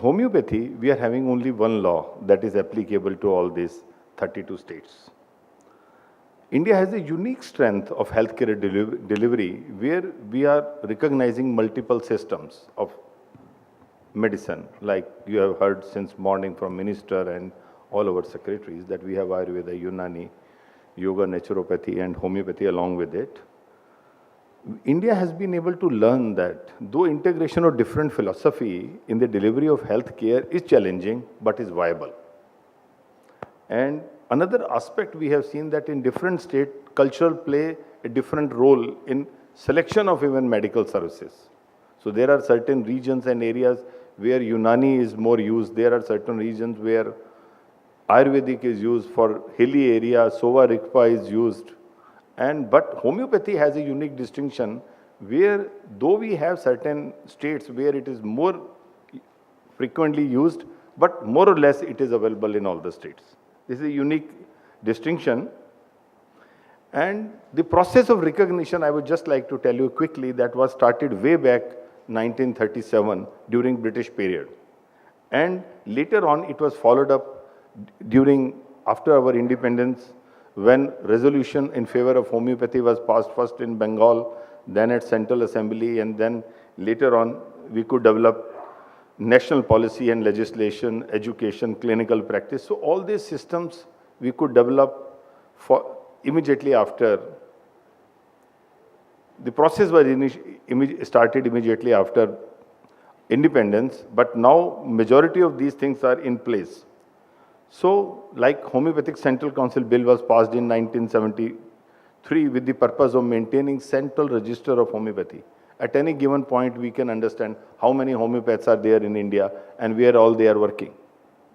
homeopathy, we are having only one law that is applicable to all these 32 states. India has a unique strength of healthcare delivery where we are recognizing multiple systems of medicine, like you have heard since morning from minister and all our secretaries that we have Ayurveda, Unani, yoga, naturopathy and homeopathy along with it. India has been able to learn that though integration of different philosophy in the delivery of healthcare is challenging but is viable. And another aspect we have seen that in different states, culture play a different role in selection of even medical services. So there are certain regions and areas where Unani is more used. There are certain regions where Ayurvedic is used. For hilly area, Sova Rikpa is used. But homeopathy has a unique distinction where though we have certain states where it is more frequently used, but more or less it is available in all the states. This is a unique distinction. And the process of recognition, I would just like to tell you quickly, that was started way back 1937 during British period. And later on it was followed up after our independence, when resolution in favor of homeopathy was passed first in Bengal, then at Central Assembly, and then later on we could develop national policy and legislation, education, clinical practice. So all these systems we could develop for immediately after. The process was started immediately after independence, but now majority of these things are in place. So, like Homeopathic Central Council Bill was passed in 1973 with the purpose of maintaining central register of homeopathy. At any given point, we can understand how many homeopaths are there in India and where all they are working.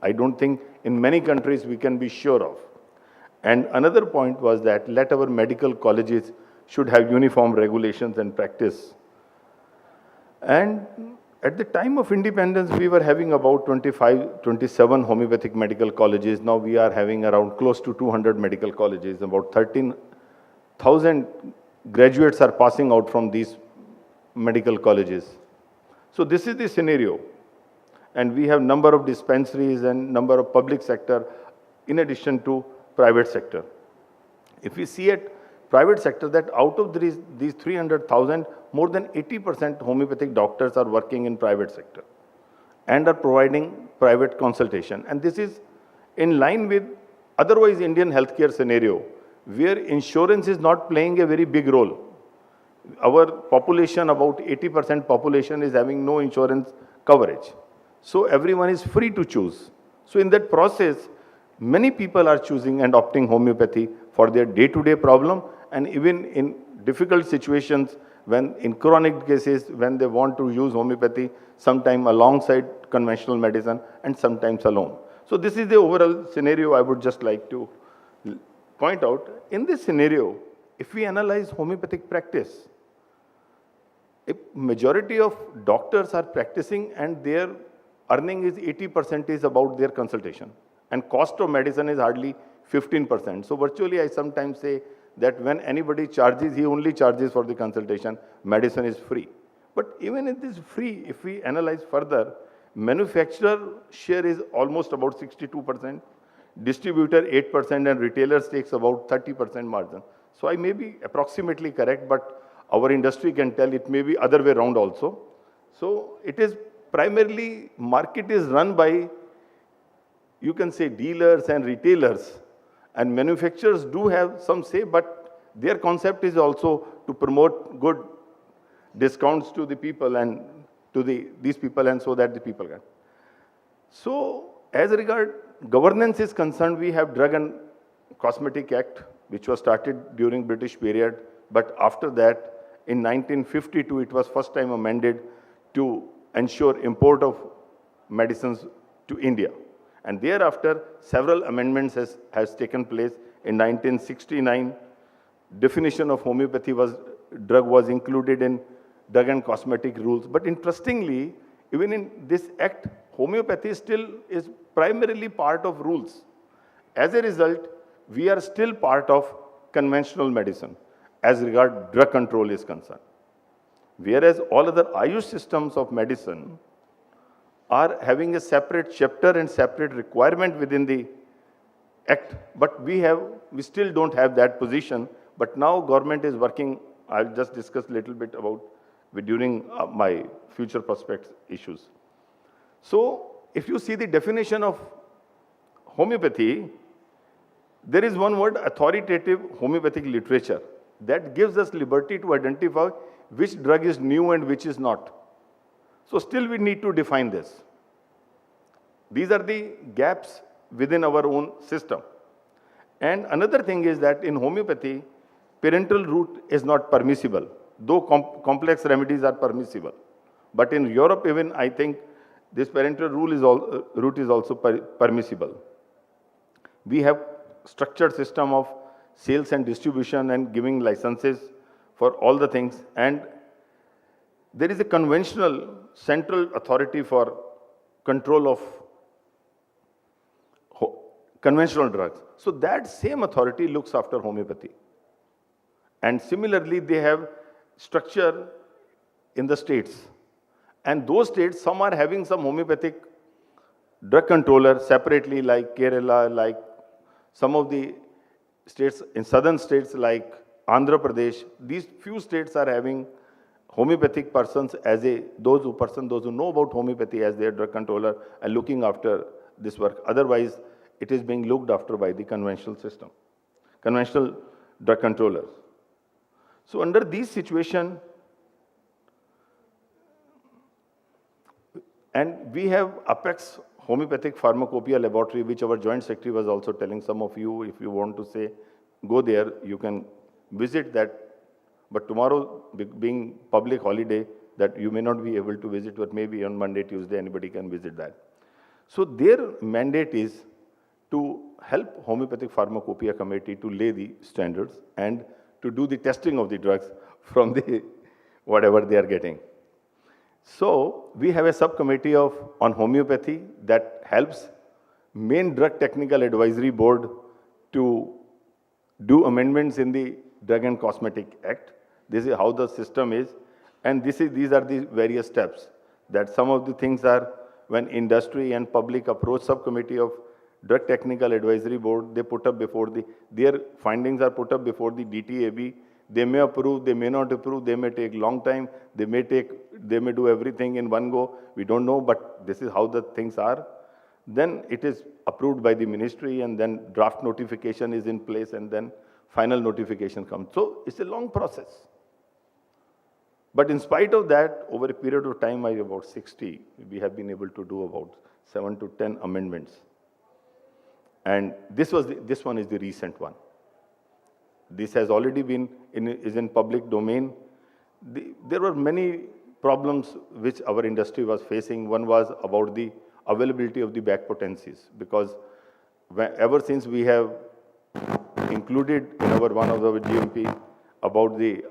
I don't think in many countries we can be sure of. And another point was that let our medical colleges should have uniform regulations and practice. And at the time of independence, we were having about 27 homeopathic medical colleges. Now we are having around close to 200 medical colleges. About 13,000 graduates are passing out from these medical colleges. So this is the scenario. And we have number of dispensaries and number of public sector in addition to private sector. If we see at private sector, that out of these 300,000, more than 80% homeopathic doctors are working in private sector and are providing private consultation. And this is in line with otherwise Indian healthcare scenario, where insurance is not playing a very big role. Our population, about 80% population is having no insurance coverage. So everyone is free to choose. So in that process, many people are choosing and opting homeopathy for their day-to-day problem, and even in difficult situations, when in chronic cases, when they want to use homeopathy, sometime alongside conventional medicine and sometimes alone. So this is the overall scenario I would just like to point out. In this scenario, if we analyze homeopathic practice, a majority of doctors are practicing and their earning is 80% is about their consultation. And cost of medicine is hardly 15%. So virtually I sometimes say that when anybody charges, he only charges for the consultation. Medicine is free. But even if it is free, if we analyze further, manufacturer share is almost about 62%, distributor 8%, and retailers takes about 30% margin. So I may be approximately correct, but our industry can tell it may be other way around also. So it is primarily, market is run by, you can say, dealers and retailers, and manufacturers do have some say, but their concept is also to promote good discounts to the people and to these people, and so that the people can. So as regard governance is concerned, we have Drug and Cosmetic Act, which was started during British period, but after that, in 1952, it was first time amended to ensure import of medicines to India. And thereafter, several amendments has taken place. In 1969, definition of homeopathy drug was included in drug and cosmetic rules. But interestingly, even in this act, homeopathy still is primarily part of rules. As a result, we are still part of conventional medicine as regard drug control is concerned. Whereas all other Ayush systems of medicine are having a separate chapter and separate requirement within the act, but we still don't have that position. But now government is working. I'll just discuss a little bit about during my future prospects issues. So if you see the definition of homeopathy, there is one word, authoritative homeopathic literature, that gives us liberty to identify which drug is new and which is not. So still we need to define this. These are the gaps within our own system. And another thing is that in homeopathy, parental route is not permissible, though complex remedies are permissible. But in Europe even, I think this parental route is also permissible. We have structured system of sales and distribution and giving licenses for all the things. And there is a conventional central authority for control of conventional drugs. So that same authority looks after homeopathy. And similarly, they have structure in the states. And those states, some are having some homeopathic drug controller separately, like Kerala, like some of the states in southern states like Andhra Pradesh. These few states are having homeopathic persons as those who know about homeopathy as their drug controller and looking after this work. Otherwise, it is being looked after by the conventional system, conventional drug controllers. So under these situations, and we have Apex Homeopathic Pharmacopoeia Laboratory, which our Joint Secretary was also telling some of you, if you want to say, go there, you can visit that. But tomorrow, being public holiday, that you may not be able to visit, but maybe on Monday, Tuesday, anybody can visit that. So their mandate is to help Homeopathic Pharmacopoeia Committee to lay the standards and to do the testing of the drugs from the whatever they are getting. So we have a subcommittee on homeopathy that helps main drug technical advisory board to do amendments in the Drug and Cosmetic Act. This is how the system is, and these are the various steps. That some of the things are when industry and public approach subcommittee of Drug Technical Advisory Board, they put up before their findings are put up before the DTAB. They may approve, they may not approve, they may take long time, they may do everything in one go. We don't know, but this is how the things are. Then it is approved by the ministry, and then draft notification is in place, and then final notification comes. So it's a long process. But in spite of that, over a period of time, about 60, we have been able to do about 7 to 10 amendments. And this one is the recent one. This has already been is in public domain. There were many problems which our industry was facing. One was about the availability of the back potencies, because ever since we have included in one of our GMP about the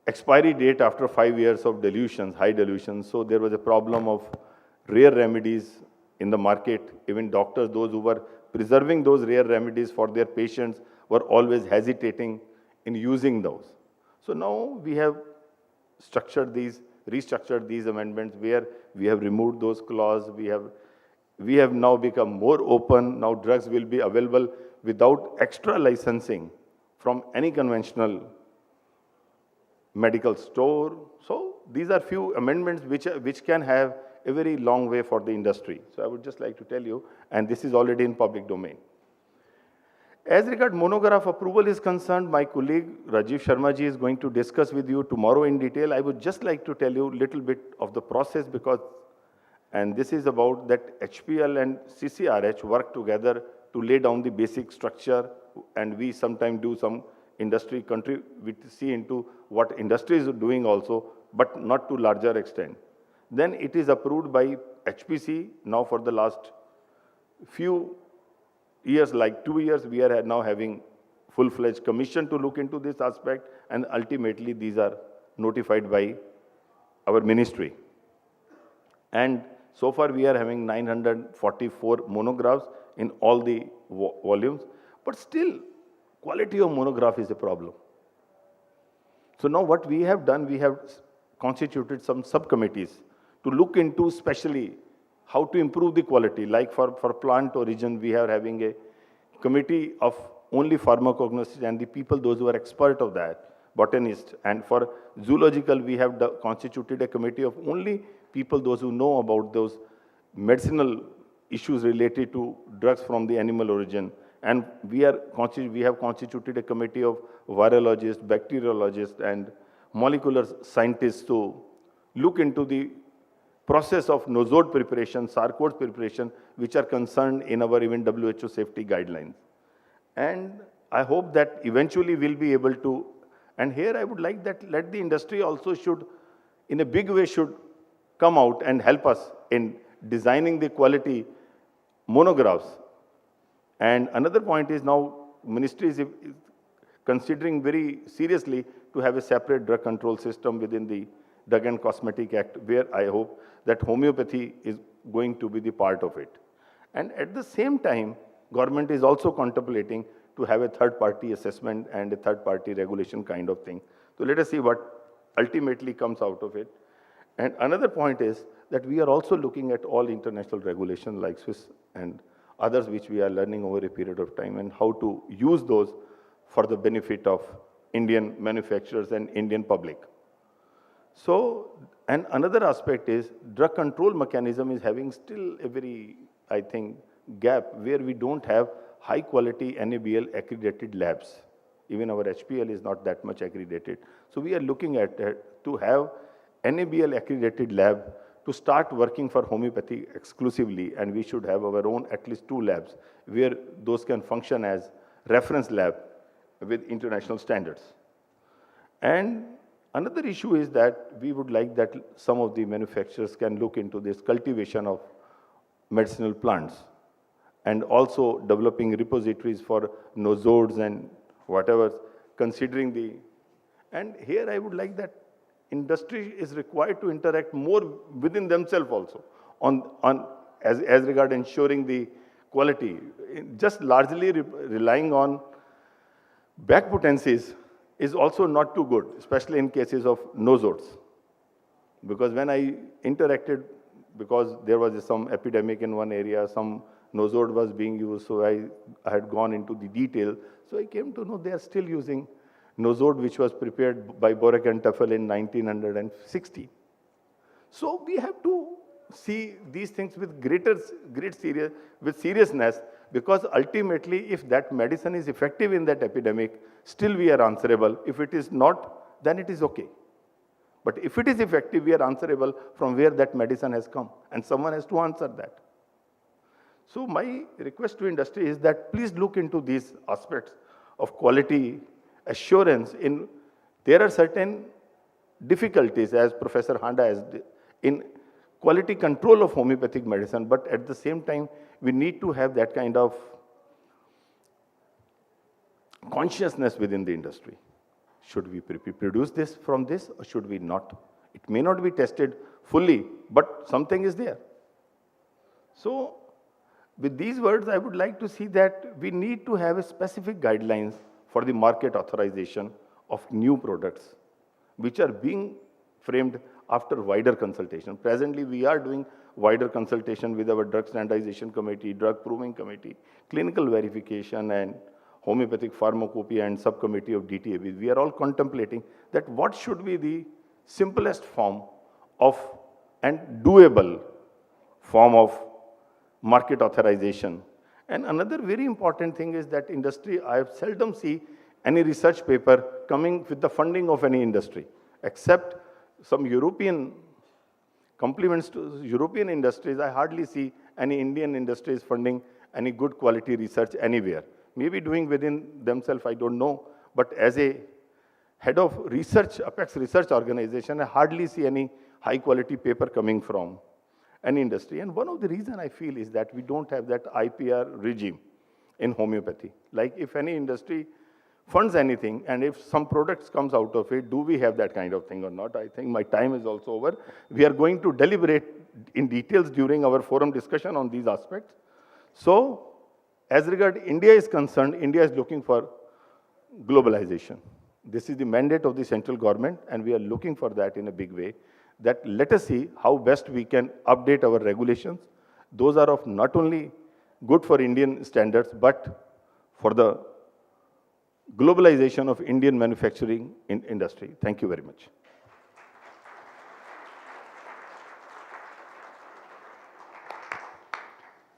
expiry date after 5 years of dilutions, high dilutions. So there was a problem of rare remedies in the market. Even doctors, those who were preserving those rare remedies for their patients, were always hesitating in using those. So now we have restructured these amendments where we have removed those clauses. We have now become more open. Now drugs will be available without extra licensing from any conventional medical store. So these are few amendments which can have a very long way for the industry. So I would just like to tell you, and this is already in public domain. As regard monograph approval is concerned, my colleague Rajiv Sharma ji is going to discuss with you tomorrow in detail. I would just like to tell you a little bit of the process, and this is about that HPL and CCRH work together to lay down the basic structure, and we sometimes do some industry country, we see into what industry is doing also, but not to larger extent. Then it is approved by HPC. Now for the last few years, like 2 years, we are now having full-fledged commission to look into this aspect, and ultimately these are notified by our ministry. And so far we are having 944 monographs in all the volumes, but still quality of monograph is a problem. So now what we have done, we have constituted some subcommittees to look into especially how to improve the quality. Like for plant origin, we are having a committee of only pharmacognostic and the people, those who are expert of that, botanists. And for zoological, we have constituted a committee of only people, those who know about those medicinal issues related to drugs from the animal origin. And we have constituted a committee of virologists, bacteriologists, and molecular scientists to look into the process of nosode preparation, sarcode preparation, which are concerned in our even WHO safety guidelines. And I hope that eventually we'll be able to, and here I would like that let the industry also should, in a big way, should come out and help us in designing the quality monographs. And another point is now ministry is considering very seriously to have a separate drug control system within the Drug and Cosmetic Act, where I hope that homeopathy is going to be the part of it. And at the same time, government is also contemplating to have a third-party assessment and a third-party regulation kind of thing. So let us see what ultimately comes out of it. And another point is that we are also looking at all international regulations like Swiss and others which we are learning over a period of time, and how to use those for the benefit of Indian manufacturers and Indian public. So, and another aspect is drug control mechanism is having still a very, I think, gap where we don't have high quality NABL accredited labs. Even our HPL is not that much accredited. So we are looking at to have NABL accredited lab to start working for homeopathy exclusively, and we should have our own at least 2 labs where those can function as reference lab with international standards. And another issue is that we would like that some of the manufacturers can look into this cultivation of medicinal plants and also developing repositories for nosodes and whatever, considering the, and here I would like that industry is required to interact more within themselves also as regard ensuring the quality. Just largely relying on back potencies is also not too good, especially in cases of nosodes. Because when I interacted, because there was some epidemic in one area, some nosode was being used, so I had gone into the detail. So I came to know they are still using nosode which was prepared by Borek and Tafel in 1960. So we have to see these things with seriousness, because ultimately if that medicine is effective in that epidemic, still we are answerable. If it is not, then it is okay. But if it is effective, we are answerable from where that medicine has come, and someone has to answer that. So my request to industry is that please look into these aspects of quality assurance. There are certain difficulties, as Professor Handa has, in quality control of homeopathic medicine, but at the same time, we need to have that kind of consciousness within the industry. Should we produce this from this, or should we not? It may not be tested fully, but something is there. So, with these words, I would like to see that we need to have a specific guidelines for the market authorization of new products, which are being framed after wider consultation. Presently, we are doing wider consultation with our drug standardization committee, drug proving committee, clinical verification, and homeopathic pharmacopoeia and subcommittee of DTAB. We are all contemplating that what should be the simplest form of and doable form of market authorization. And another very important thing is that industry, I seldom see any research paper coming with the funding of any industry, except some European compliments to European industries. I hardly see any Indian industries funding any good quality research anywhere. Maybe doing within themselves, I don't know. But as a head of research, Apex Research Organization, I hardly see any high quality paper coming from an industry. And one of the reasons I feel is that we don't have that IPR regime in homeopathy. Like if any industry funds anything, and if some products comes out of it, do we have that kind of thing or not? I think my time is also over. We are going to deliberate in details during our forum discussion on these aspects. So, as regard India is concerned, India is looking for globalization. This is the mandate of the central government, and we are looking for that in a big way. That let us see how best we can update our regulations those are of not only good for Indian standards, but for the globalization of Indian manufacturing industry. Thank you very much.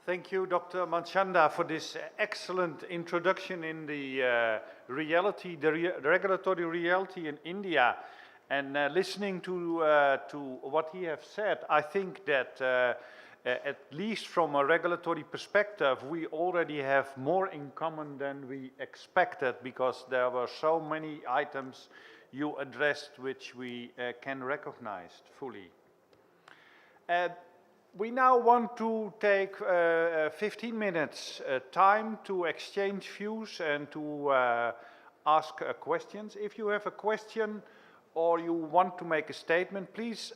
Thank you, Dr. Manchanda, for this excellent introduction in the reality, the regulatory reality in India. And listening to what he has said, I think that at least from a regulatory perspective, we already have more in common than we expected, because there were so many items you addressed which we can recognize fully. We now want to take 15 minutes time to exchange views and to ask questions. If you have a question or you want to make a statement, please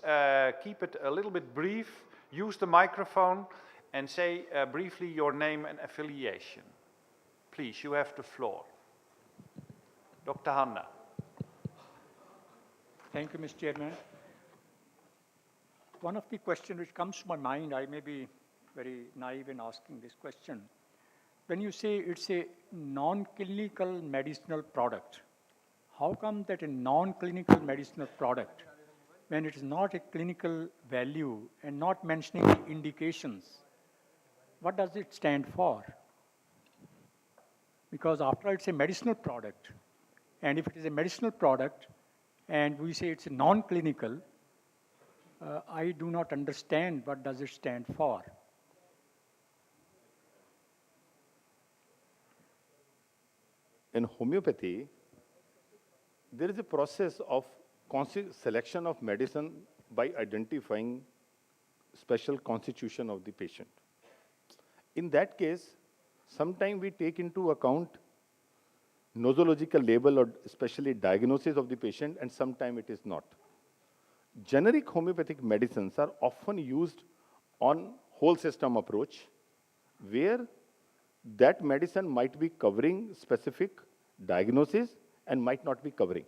keep it a little bit brief. Use the microphone and say briefly your name and affiliation. Please, you have the floor. Dr. Hanna. Thank you, Mr. Chairman. One of the questions which comes to my mind, I may be very naive in asking this question. When you say it's a non-clinical medicinal product, how come that a non-clinical medicinal product, when it is not a clinical value and not mentioning the indications, what does it stand for? Because after all, it's a medicinal product. And if it is a medicinal product and we say it's a non-clinical, I do not understand what does it stand for. In homeopathy, there is a process of selection of medicine by identifying special constitution of the patient. In that case, sometimes we take into account nosological label or especially diagnosis of the patient, and sometimes it is not. Generic homeopathic medicines are often used on whole system approach, where that medicine might be covering specific diagnosis and might not be covering.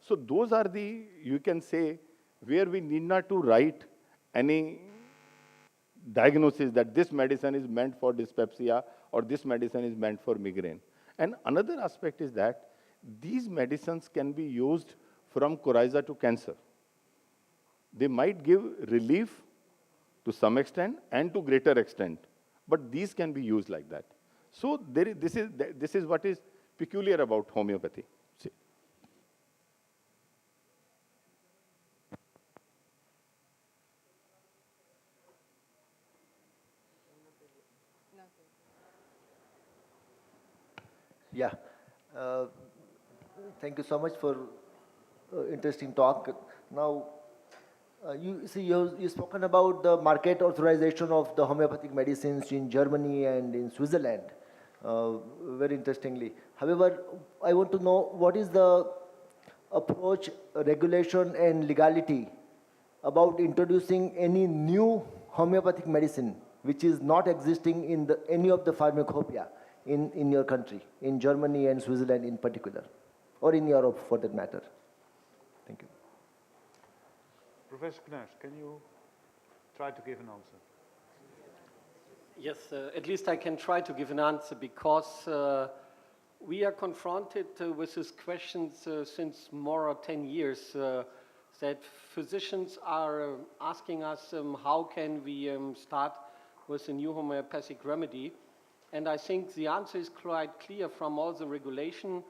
So those are the, you can say, where we need not to write any diagnosis that this medicine is meant for dyspepsia or this medicine is meant for migraine. And another aspect is that these medicines can be used from coryza to cancer. They might give relief to some extent and to greater extent, but these can be used like that. So this is what is peculiar about homeopathy. See. Yeah. Thank you so much for interesting talk. Now, you've spoken about the market authorization of the homeopathic medicines in Germany and in Switzerland, very interestingly. However, I want to know what is the approach, regulation and legality about introducing any new homeopathic medicine which is not existing in any of the pharmacopoeia in your country, in Germany and Switzerland in particular, or in Europe for that matter. Thank you. Professor Knuis, can you try to give an answer? Yes, at least I can try to give an answer, because we are confronted with these questions since more than 10 years, that physicians are asking us how can we start with a new homeopathic remedy. And I think the answer is quite clear from all the regulation.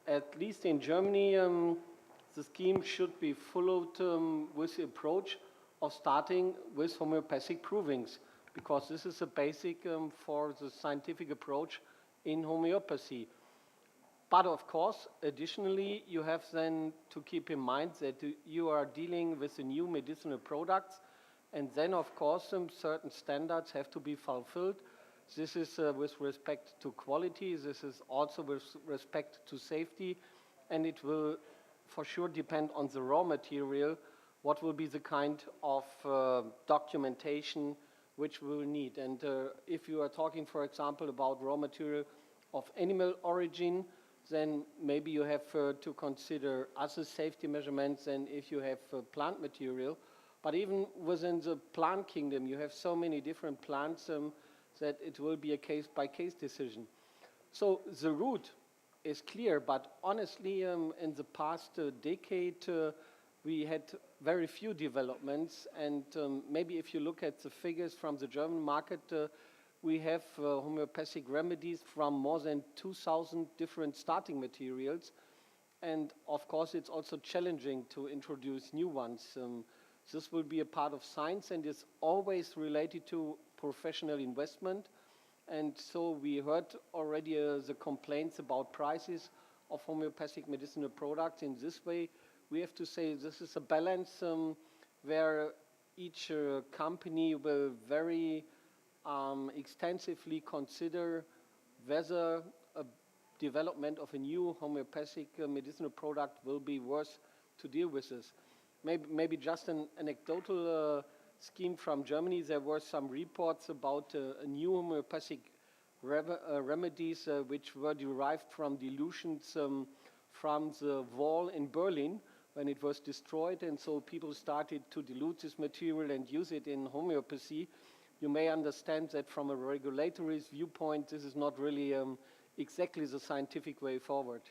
At least in Germany, the scheme should be followed with the approach of starting with homeopathic provings, because this is a basic for the scientific approach in homeopathy. But of course, additionally, you have then to keep in mind that you are dealing with the new medicinal products, and then of course certain standards have to be fulfilled. This is with respect to quality, this is also with respect to safety, and it will for sure depend on the raw material, what will be the kind of documentation which we will need. And if you are talking, for example, about raw material of animal origin, then maybe you have to consider other safety measurements than if you have plant material. But even within the plant kingdom, you have so many different plants that it will be a case-by-case decision. So the route is clear, but honestly, in the past decade, we had very few developments, and maybe if you look at the figures from the German market, we have homeopathic remedies from more than 2,000 different starting materials, and of course it's also challenging to introduce new ones. This will be a part of science and is always related to professional investment. And so we heard already the complaints about prices of homeopathic medicinal products. In this way, we have to say this is a balance where each company will very extensively consider whether a development of a new homeopathic medicinal product will be worth to deal with this. Maybe just an anecdotal scheme from Germany. There were some reports about a new homeopathic remedies which were derived from dilutions from the wall in Berlin when it was destroyed, and so people started to dilute this material and use it in homeopathy. You may understand that from a regulatory viewpoint, this is not really exactly the scientific way forward.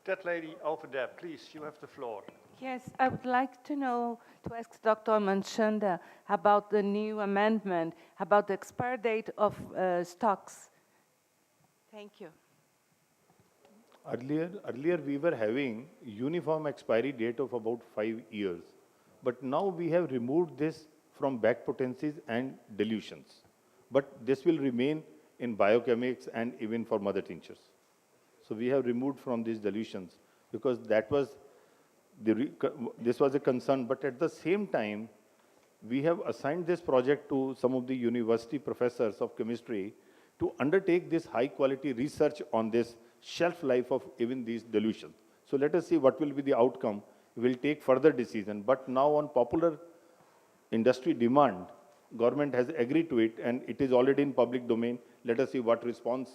That lady over there, please, you have the floor. Yes, I would like to know, to ask Dr. Manchanda about the new amendment, about the expire date of stocks. Thank you. Earlier we were having uniform expiry date of about 5 years, but now we have removed this from back potencies and dilutions. But this will remain in biochemics and even for mother tinctures. So we have removed from these dilutions because that was this was a concern. But at the same time, we have assigned this project to some of the university professors of chemistry to undertake this high quality research on this shelf life of even these dilutions. So let us see what will be the outcome. We will take further decision. But now on popular industry demand, government has agreed to it and it is already in public domain. Let us see what response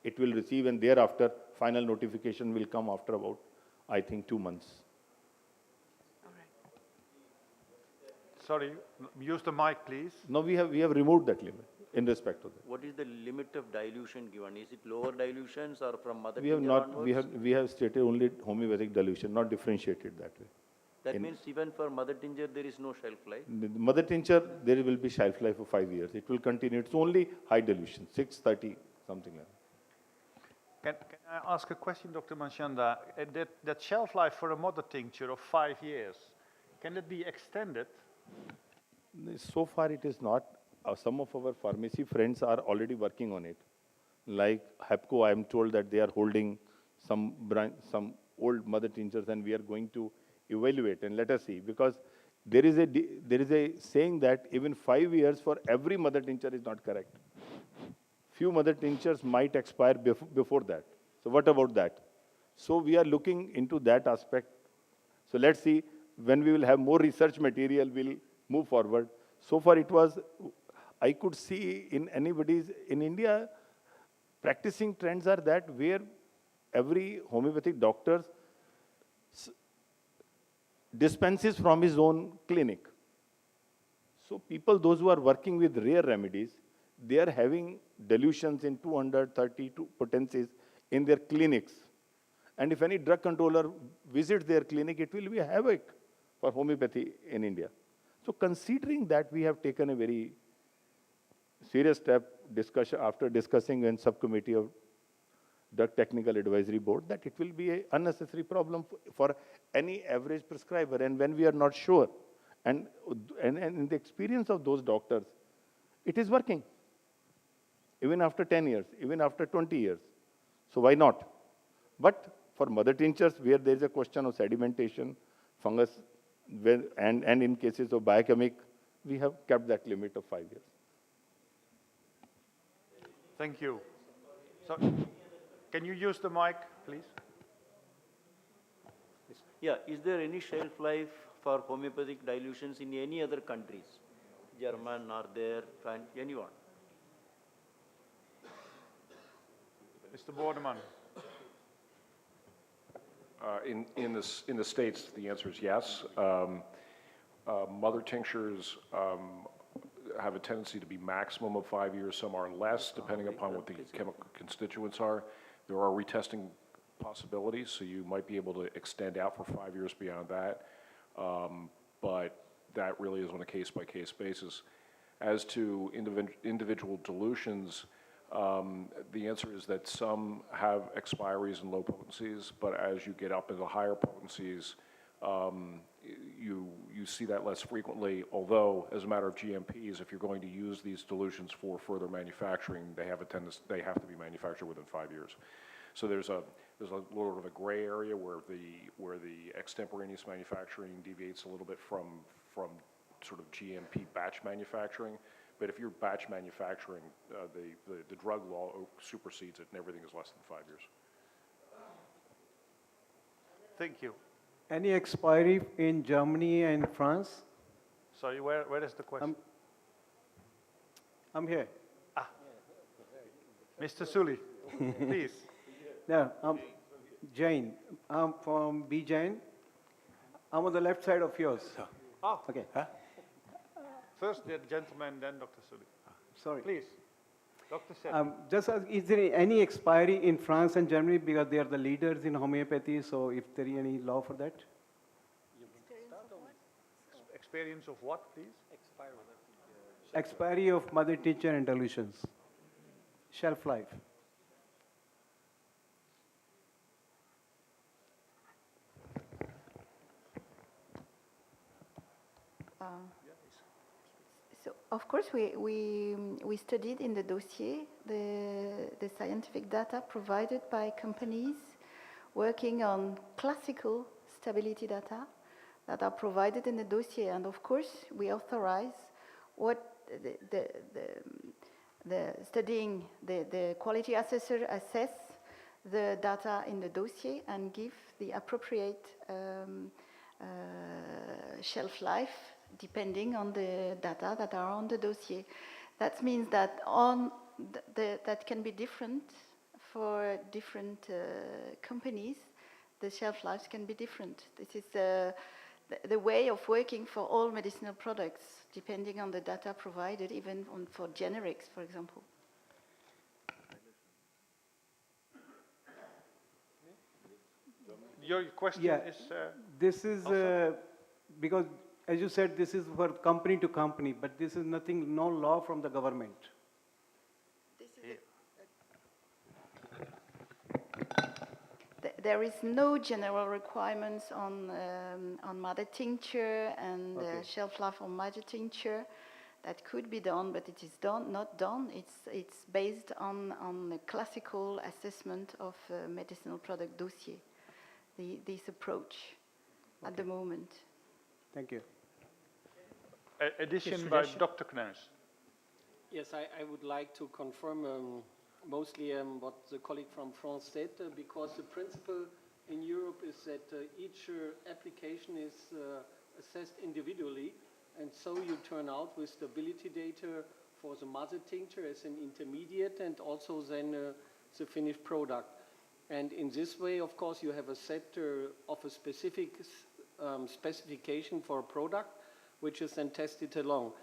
it will receive, and thereafter final notification will come after about, I think, 2 months. Sorry, use the mic, please. No, we have removed that limit in respect to that. What is the limit of dilution given? Is it lower dilutions or from mother We have tincture not. onwards? We have stated only homeopathic dilution, not differentiated that way. That means even for mother tincture there is no shelf life. The mother tincture, there will be shelf life of 5 years. It will continue. It's only high dilution, 630, something like that. Can I ask a question, Dr. Manchanda? That shelf life for a mother tincture of 5 years, can it be extended? So far it is not. Some of our pharmacy friends are already working on it. Like HAPCO, I am told that they are holding some old mother tinctures and we are going to evaluate and let us see. Because there is a saying that even 5 years for every mother tincture is not correct. Few mother tinctures might expire before that. So what about that? So we are looking into that aspect. So let's see, when we will have more research material, we'll move forward. So far it was, I could see in India, practicing trends are that where every homeopathic doctor dispenses from his own clinic. So people, those who are working with rare remedies, they are having dilutions in 232 potencies in their clinics. And if any drug controller visits their clinic, it will be havoc for homeopathy in India. So considering that, we have taken a very serious step after discussing in subcommittee of Drug Technical Advisory Board that it will be an unnecessary problem for any average prescriber. And when we are not sure, and in the experience of those doctors, it is working. Even after 10 years, even after 20 years. So why not? But for mother tinctures, where there is a question of sedimentation, fungus, and in cases of biochemic, we have kept that limit of 5 years. Thank you. So, can you use the mic, please? Yeah, is there any shelf life for homeopathic dilutions in any other countries? German or there, France, anyone? Mr. Bordeman. In the States, the answer is yes. Mother tinctures have a tendency to be maximum of 5 years. Some are less, depending upon what the chemical constituents are. There are retesting possibilities, so you might be able to extend out for 5 years beyond that. But that really is on a case-by-case basis. As to individual dilutions, the answer is that some have expiries and low potencies, but as you get up into higher potencies, you see that less frequently, although as a matter of GMPs, if you're going to use these dilutions for further manufacturing, they have to be manufactured within 5 years. So there's a little bit of a gray area where the extemporaneous manufacturing deviates a little bit from sort of GMP batch manufacturing. But if you're batch manufacturing, the drug law supersedes it, and everything is less than 5 years. Thank you. Any expiry in Germany and France? Sorry, where is the question? I'm here. Mr. Suli, please. No, I'm Jain. I'm from B. Jain. I'm on the left side of yours. Oh, Okay. first the gentleman, then Dr. Suli. Sorry. Please, Dr. Sen. Just ask, is there any expiry in France and Germany because they are the leaders in homeopathy? So if there is any law for that? Experience of what, please? Expiry of mother tincture and dilutions. Shelf life. So, of course, we studied in the dossier the scientific data provided by companies working on classical stability data that are provided in the dossier. And of course, we authorize what the studying, the quality assessor assess the data in the dossier and give the appropriate shelf life depending on the data that are on the dossier. That means that that can be different for different companies. The shelf lives can be different. This is the way of working for all medicinal products, depending on the data provided, even for generics, for example. Your question is... This is because, as you said, this is for company to company, but this is nothing, no law from the government. There is no general requirements on mother tincture and shelf life on mother tincture. That could be done, but it is not done. It's based on the classical assessment of medicinal product dossier. This approach at the moment. Thank you. Addition by Dr. Knuis. Yes, I would like to confirm mostly what the colleague from France said, because the principle in Europe is that each application is assessed individually, and so you turn out with stability data for the mother tincture as an intermediate and also then the finished product. And in this way, of course, you have a set of a specific specification for a product, which is then tested along.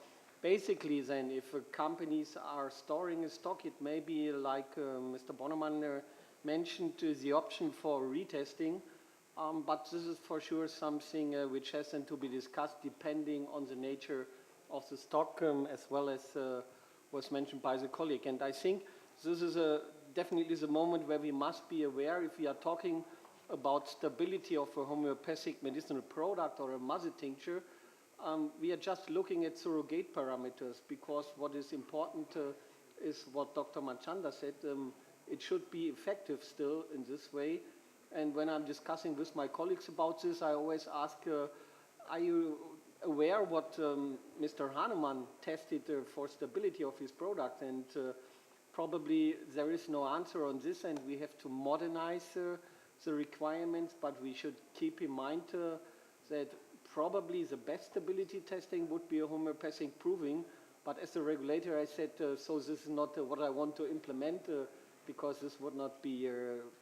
Basically, then, if companies are storing a stock, it may be like Mr. Bonnemann mentioned, the option for retesting. But this is for sure something which has then to be discussed depending on the nature of the stock, as well as was mentioned by the colleague. And I think this is definitely the moment where we must be aware, if we are talking about stability of a homeopathic medicinal product or a mother tincture, we are just looking at surrogate parameters, because what is important is what Dr. Manchanda said. It should be effective still in this way. And when I'm discussing with my colleagues about this, I always ask, are you aware what Mr. Hahnemann tested for stability of his product? And probably there is no answer on this, and we have to modernize the requirements, but we should keep in mind that probably the best stability testing would be a homeopathic proving, but as a regulator I said, so this is not what I want to implement, because this would not be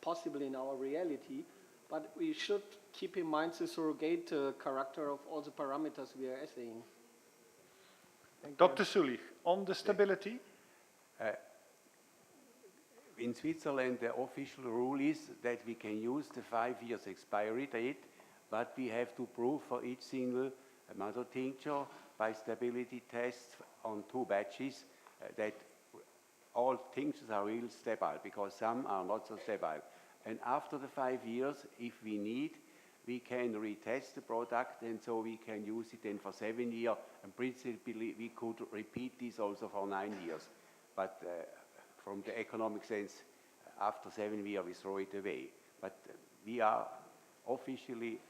possible in our reality. But we should keep in mind the surrogate character of all the parameters we are assaying. Dr. Sulich, on the stability, In Switzerland, the official rule is that we can use the 5 years expiry date, but we have to prove for each single mother tincture by stability tests on 2 batches that all tinctures are real stable, because some are not so stable. And after the 5 years, if we need, we can retest the product, and so we can use it then for 7 years, and principally we could repeat this also for 9 years. But from the economic sense, after 7 years we throw it away. But we are officially